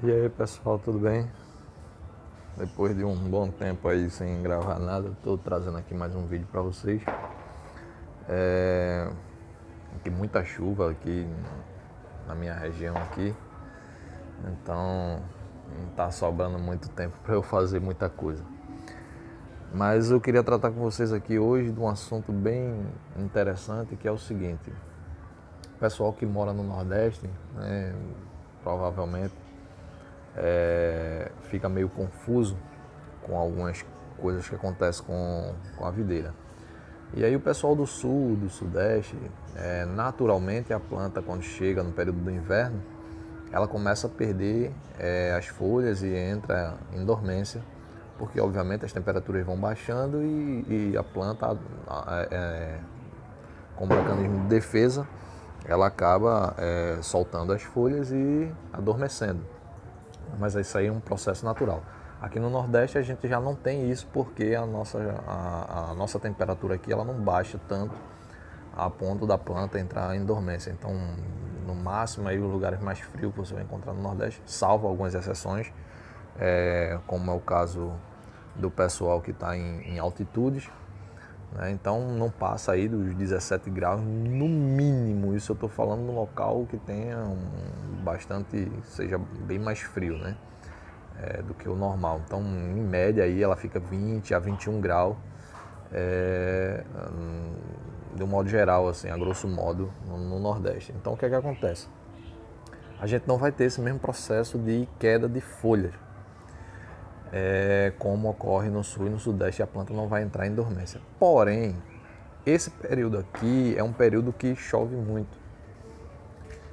E aí pessoal, tudo bem? Depois de um bom tempo aí sem gravar nada, estou trazendo aqui mais um vídeo para vocês. Aqui muita chuva aqui na minha região aqui, então não está sobrando muito tempo para eu fazer muita coisa. Mas eu queria tratar com vocês aqui hoje de um assunto bem interessante, que é o seguinte: o pessoal que mora no Nordeste, né, provavelmente fica meio confuso com algumas coisas que acontecem com a videira. E aí o pessoal do sul, do sudeste, naturalmente a planta quando chega no período do inverno, ela começa a perder as folhas e entra em dormência, porque obviamente as temperaturas vão baixando e a planta, como mecanismo de defesa, ela acaba soltando as folhas e adormecendo. Mas isso aí é um processo natural. Aqui no Nordeste a gente já não tem isso porque a nossa temperatura aqui ela não baixa tanto a ponto da planta entrar em dormência. Então, no máximo, aí, os lugares mais frios que você vai encontrar no Nordeste, salvo algumas exceções, como é o caso do pessoal que está em altitudes, né? Então não passa aí dos 17 graus no mínimo. Isso eu estou falando num local que tenha seja bem mais frio, né? Do que o normal. Então, em média, aí ela fica 20 a 21 graus, de um modo geral, assim, a grosso modo, no Nordeste. Então, o que é que acontece? A gente não vai ter esse mesmo processo de queda de folhas, como ocorre no Sul e no Sudeste, a planta não vai entrar em dormência. Porém, esse período aqui é um período que chove muito.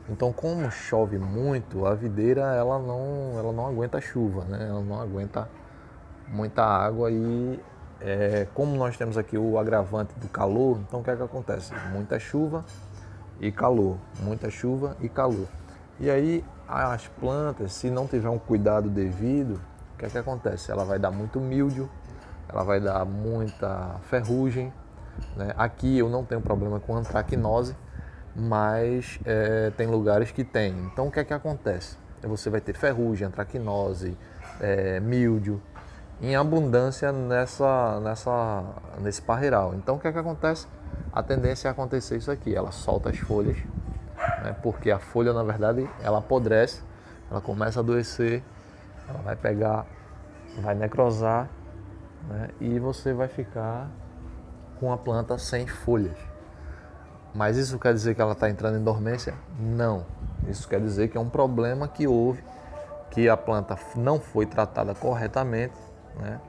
Então, como chove muito, a videira ela não aguenta chuva, né? Ela não aguenta muita água e como nós temos aqui o agravante do calor, então o que é que acontece? Muita chuva e calor, muita chuva e calor. E aí as plantas, se não tiver um cuidado devido, o que é que acontece? Ela vai dar muito míldio, ela vai dar muita ferrugem, né? Aqui eu não tenho problema com antracnose, mas tem lugares que tem. Então o que é que acontece? Você vai ter ferrugem, antracnose, míldio em abundância nesse parreiral. Então o que é que acontece? A tendência é acontecer isso aqui, ela solta as folhas, né? Porque a folha na verdade ela apodrece, ela começa a adoecer, ela vai pegar, vai necrosar, né? E você vai ficar com a planta sem folhas. Mas isso quer dizer que ela está entrando em dormência? Não. Isso quer dizer que é um problema que houve, que a planta não foi tratada corretamente, né?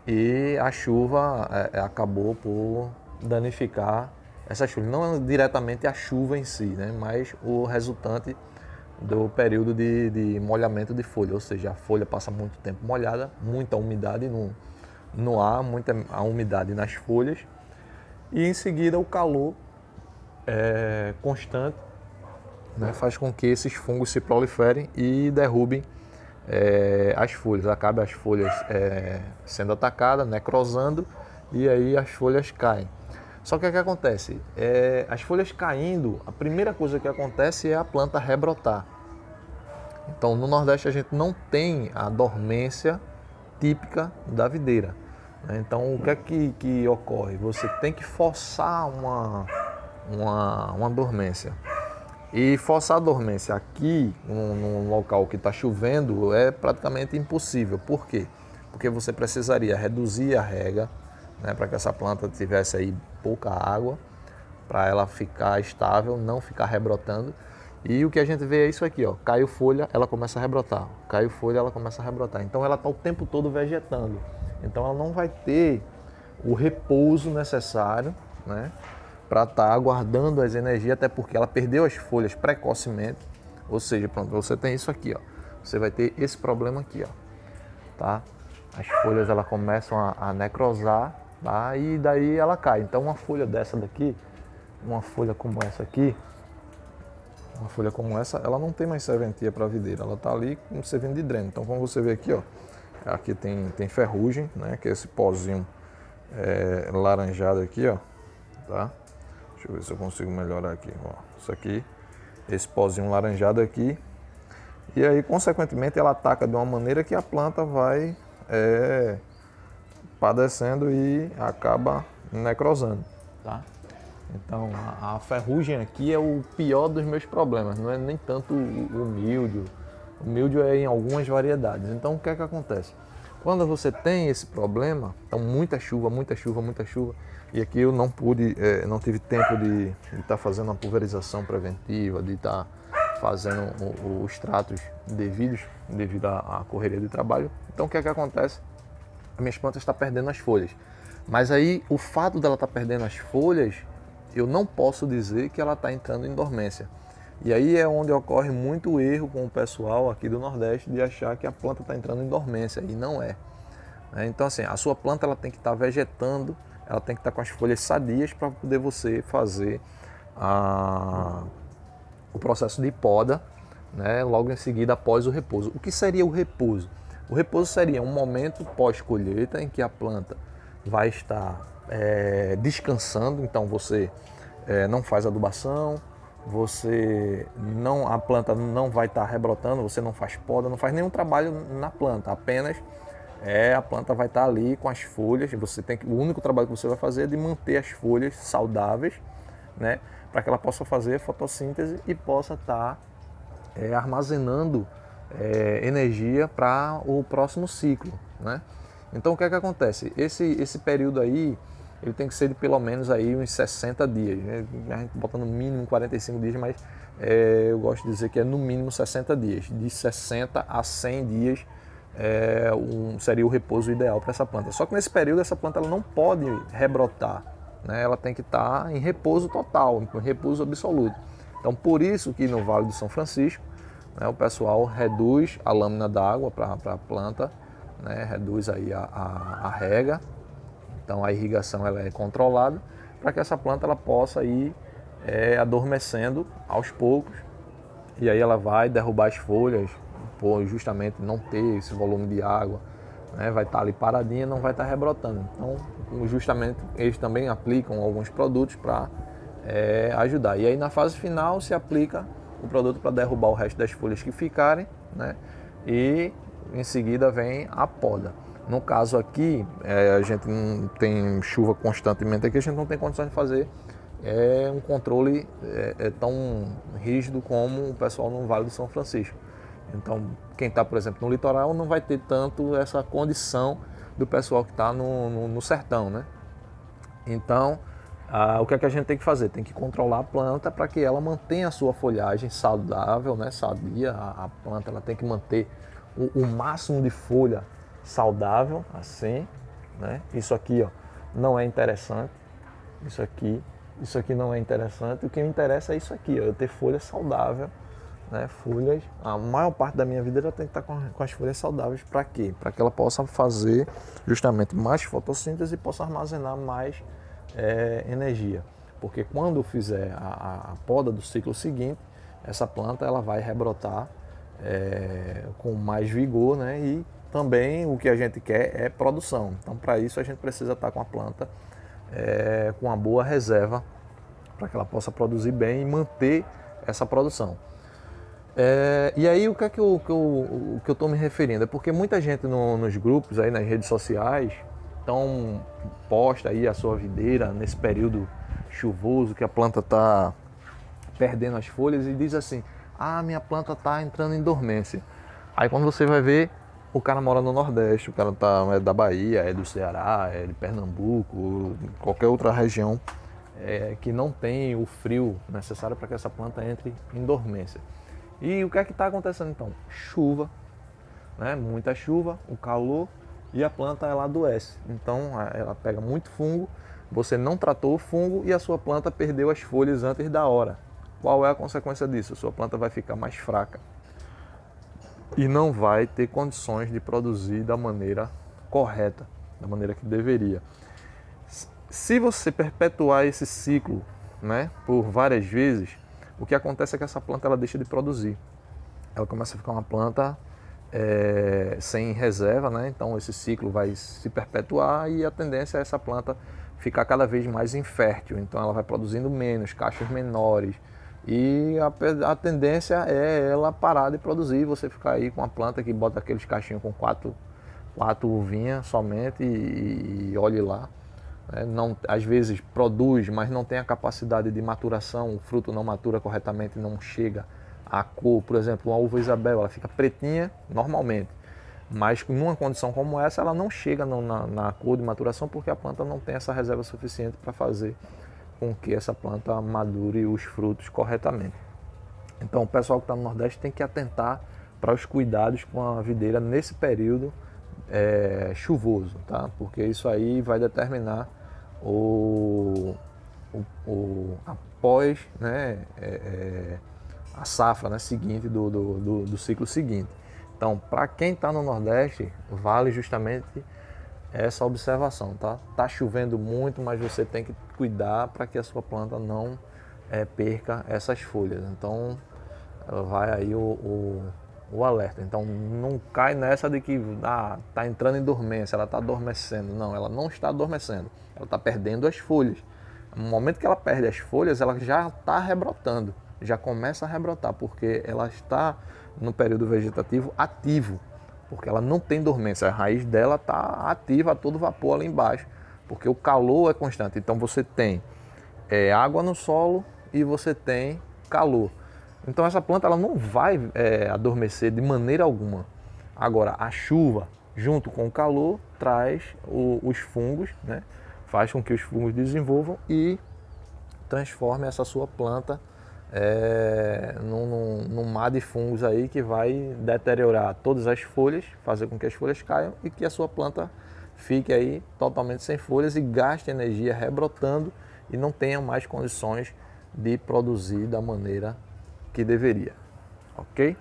E a chuva acabou por danificar essa chuva. Não diretamente a chuva em si, né? Mas o resultante do período de molhamento de folha. Ou seja, a folha passa muito tempo molhada, muita umidade no ar, muita a umidade nas folhas. E em seguida o calor constante, né, faz com que esses fungos se proliferem e derrubem as folhas, acabam as folhas sendo atacadas, necrosando, e aí as folhas caem. Só que o que acontece? As folhas caindo, a primeira coisa que acontece é a planta rebrotar. Então no Nordeste a gente não tem a dormência típica da videira, né? Então o que é que ocorre? Você tem que forçar uma dormência. E forçar a dormência aqui, num local que está chovendo, é praticamente impossível. Por quê? Porque você precisaria reduzir a rega, né, para que essa planta tivesse aí pouca água, para ela ficar estável, não ficar rebrotando. E o que a gente vê é isso aqui, ó, caiu folha, ela começa a rebrotar, caiu folha, ela começa a rebrotar. Então ela está o tempo todo vegetando. Então ela não vai ter o repouso necessário, né, para estar aguardando as energias, até porque ela perdeu as folhas precocemente. Ou seja, pronto, você tem isso aqui, ó. Você vai ter esse problema aqui, ó, tá? As folhas ela começam a necrosar, tá? E daí ela cai. Então uma folha dessa daqui, uma folha como essa aqui, uma folha como essa, ela não tem mais serventia para videira, ela tá ali servindo de dreno. Então como você vê aqui, ó, aqui tem ferrugem, né? Que é esse pozinho laranjado aqui, ó, tá? Deixa eu ver se eu consigo melhorar aqui, ó. Isso aqui, esse pozinho laranjado aqui, E aí, consequentemente, ela ataca de uma maneira que a planta vai padecendo e acaba necrosando, tá? Então, a ferrugem aqui é o pior dos meus problemas, não é nem tanto o míldio. O míldio é em algumas variedades. Então, o que é que acontece? Quando você tem esse problema, então muita chuva, e aqui eu não pude, não tive tempo de estar fazendo uma pulverização preventiva, de estar fazendo os tratos devidos, devido à correria de trabalho. Então, o que é que acontece? As minhas plantas estão perdendo as folhas. Mas aí, o fato dela estar perdendo as folhas, eu não posso dizer que ela está entrando em dormência. E aí é onde ocorre muito erro com o pessoal aqui do Nordeste de achar que a planta está entrando em dormência, e não é. Então assim, a sua planta ela tem que estar vegetando, ela tem que estar com as folhas sadias para poder você fazer o processo de poda, né, logo em seguida após o repouso. O que seria o repouso? O repouso seria um momento pós-colheita em que a planta vai estar descansando, então você não faz adubação, a planta não vai estar rebrotando, você não faz poda, não faz nenhum trabalho na planta, apenas a planta vai estar ali com as folhas. O único trabalho que você vai fazer é de manter as folhas saudáveis, né, para que ela possa fazer fotossíntese e possa estar armazenando energia para o próximo ciclo, né? Então o que é que acontece? Esse período aí, ele tem que ser de pelo menos aí uns 60 dias, né? A gente bota no mínimo 45 dias, mas eu gosto de dizer que é no mínimo 60 dias. De 60 a 100 dias seria o repouso ideal para essa planta. Só que nesse período essa planta ela não pode rebrotar, né? Ela tem que estar em repouso total, em repouso absoluto. Então por isso que no Vale do São Francisco, né, o pessoal reduz a lâmina d'água para a planta, né, reduz aí a rega. Então a irrigação ela é controlada para que essa planta ela possa ir adormecendo aos poucos, e aí ela vai derrubar as folhas por justamente não ter esse volume de água, né, vai estar ali paradinha, não vai estar rebrotando. Então justamente eles também aplicam alguns produtos para ajudar. E aí na fase final se aplica o produto para derrubar o resto das folhas que ficarem, né, e em seguida vem a poda. No caso aqui, a gente não tem chuva constantemente aqui, a gente não tem condições de fazer um controle tão rígido como o pessoal no Vale do São Francisco. Então, quem está, por exemplo, no litoral não vai ter tanto essa condição do pessoal que está no sertão, né? Então, o que é que a gente tem que fazer? Tem que controlar a planta para que ela mantenha a sua folhagem saudável, né, sadia. A planta ela tem que manter o máximo de folha saudável, assim, né? Isso aqui, ó, não é interessante. Isso aqui não é interessante. O que me interessa é isso aqui, ó, eu ter folha saudável, né? Folhas. A maior parte da minha vida eu tenho que estar com as folhas saudáveis. Para quê? Para que ela possa fazer justamente mais fotossíntese e possa armazenar mais energia. Porque quando eu fizer a poda do ciclo seguinte, essa planta ela vai rebrotar com mais vigor, né? E também o que a gente quer é produção. Então, para isso a gente precisa estar com a planta com uma boa reserva para que ela possa produzir bem e manter essa produção. E aí o que é que eu estou me referindo? É porque muita gente nos grupos, aí nas redes sociais, posta aí a sua videira nesse período chuvoso que a planta está perdendo as folhas e diz assim: minha planta está entrando em dormência. Aí quando você vai ver, o cara mora no Nordeste, o cara é da Bahia, é do Ceará, é de Pernambuco, qualquer outra região que não tem o frio necessário para que essa planta entre em dormência. E o que é que está acontecendo então? Chuva, né? Muita chuva, o calor, e a planta ela adoece. Então ela pega muito fungo, você não tratou o fungo e a sua planta perdeu as folhas antes da hora. Qual é a consequência disso? A sua planta vai ficar mais fraca e não vai ter condições de produzir da maneira correta, da maneira que deveria. Se você perpetuar esse ciclo, né, por várias vezes, o que acontece é que essa planta ela deixa de produzir. Ela começa a ficar uma planta sem reserva, né? Então esse ciclo vai se perpetuar e a tendência é essa planta ficar cada vez mais infértil. Então ela vai produzindo menos, cachos menores E a tendência é ela parar de produzir, você ficar aí com uma planta que bota aqueles caixinhos com quatro uvinhas somente e olhe lá. Não, às vezes produz, mas não tem a capacidade de maturação, o fruto não matura corretamente, não chega à cor. Por exemplo, uma uva Isabel, ela fica pretinha normalmente, mas numa condição como essa, ela não chega na cor de maturação porque a planta não tem essa reserva suficiente para fazer com que essa planta madure os frutos corretamente. Então o pessoal que está no Nordeste tem que atentar para os cuidados com a videira nesse período chuvoso, tá? Porque isso aí vai determinar após, né, a safra, né, seguinte do ciclo seguinte. Então, para quem está no Nordeste, vale justamente essa observação, tá? Tá chovendo muito, mas você tem que cuidar para que a sua planta não perca essas folhas. Então, vai aí o alerta. Então, não cai nessa de que tá entrando em dormência, ela está adormecendo. Não, ela não está adormecendo, ela está perdendo as folhas. No momento que ela perde as folhas, ela já está rebrotando, já começa a rebrotar, porque ela está no período vegetativo ativo, porque ela não tem dormência, a raiz dela está ativa a todo vapor ali embaixo, porque o calor é constante. Então você tem água no solo e você tem calor. Então essa planta ela não vai adormecer de maneira alguma. Agora a chuva junto com o calor traz os fungos, né? Faz com que os fungos desenvolvam e transforme essa sua planta num mar de fungos aí que vai deteriorar todas as folhas, fazer com que as folhas caiam e que a sua planta fique aí totalmente sem folhas e gaste energia rebrotando e não tenha mais condições de produzir da maneira que deveria, ok?